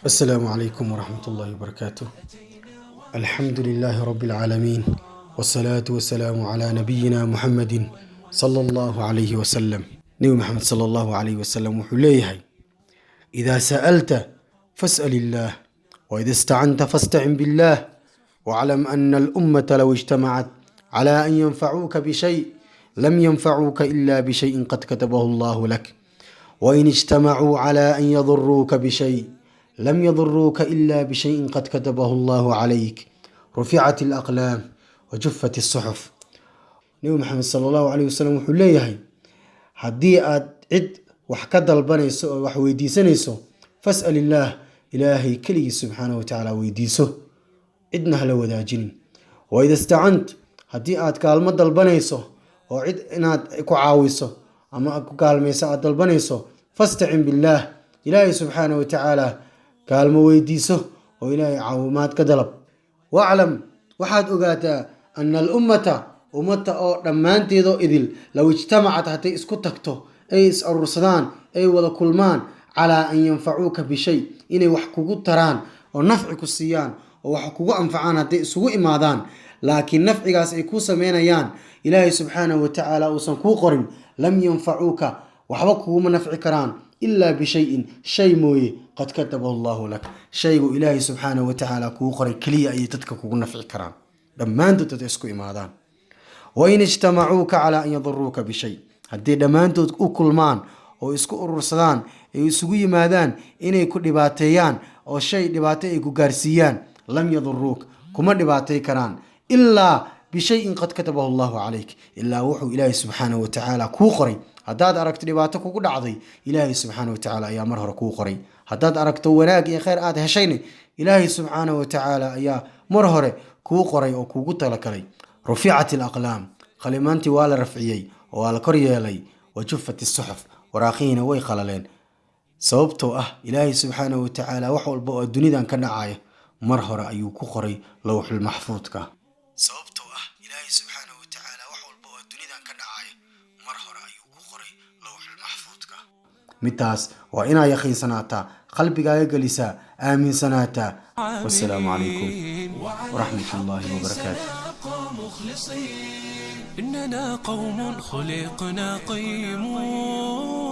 السلام عليكم ورحمة الله وبركاته. الحمد لله رب العالمين، والصلاة والسلام على نبينا محمد صلى الله عليه وسلم. نبي محمد صلى الله عليه وسلم وحليه: إذا سألت فاسأل الله، وإذا استعنت فاستعن بالله، واعلم أن الأمة لو اجتمعت على أن ينفعوك بشيء لم ينفعوك إلا بشيء قد كتبه الله لك، وإن اجتمعوا على أن يضروك بشيء لم يضروك إلا بشيء قد كتبه الله عليك. رفعت الأقلام وجفت الصحف. نبي محمد صلى الله عليه وسلم wuxuu leeyahay: haddii aad cid wax ka dalbanayso oo wax weydiisanayso, fas'al illaah, ilaahay keligii subxaanahu watacaala weydiiso, cidna hala wadaajinin. waida istacant, haddii aad kaalmo dalbanayso oo cid inaad ku caawiso ama ku kaalmayso aad dalbanayso, fastacin billaah, ilaahay subxaanahu watacaala kaalmo weydiiso oo ilaahay caawimaad ka dalab. waclam, waxaad ogaataa ana alummata, ummata oo dhammaanteedoo idil, low ijtamacat hadday isku tagto, ay is urursadaan, ay wada kulmaan, calaa an yanfacuuka bishay, inay wax kugu taraan oo nafci ku siiyaan oo wax kugu anfacaan, hadday isugu imaadaan, laakiin nafcigaas ay kuu sameynayaan ilaahay subxaanahu watacaala uusan kuu qorin, lam yanfacuuka, waxba kuguma nafci karaan ilaa bishayin, shay mooye qad katabahu allahu lak, shaygu ilaahay subxaanahu watacaala kuu qoray keliya ayay dadka kugu nafci karaan, dhammaantood hadday isku imaadaan. wain ijtamacuuka calaa an yadaruuka bishay, hadday dhammaantood u kulmaan oo isku urursadaan, ay isugu yimaadaan inay ku dhibaateeyaan oo shay dhibaato ay ku gaarsiiyaan, lam yadaruuk, kuma dhibaatay karaan ilaa bishayin qad katabahu allahu calayk, ilaa wuxuu ilaahay subxaanahu watacaala kuu qoray. haddaad aragto dhibaato kugu dhacday, ilaahay subxaanahu watacaala ayaa mar hore kuu qoray. haddaad aragto wanaag iyo khayr aad heshayna, ilaahay subxaanahu watacaala ayaa mar hore kuu qoray oo kuugu talagalay. ruficat alaqlaam, qalimaantii waa la rafciyey oo waa la kor yeelay. wajufat isuxuf, waraaqihiina way qalaleen. sababtoo ah ilaahay subxaanahu watacaala wax walba oo dunidan ka dhacaya mar hore ayuu ku qoray lawxul maxfuudka. sababtoo ah ilaahay subxaanahu watacaala wax walba oo dunidan ka dhacaya mar hore ayuu ku qoray lawxul maxfuudka. midaas waa inaa yaqiinsanaataa, qalbigaaga gelisaa, aaminsanaataa. wassalaamu calaykum waraxmat ullaahi wabarakaatu. إننا قوم خلقنا قيمون.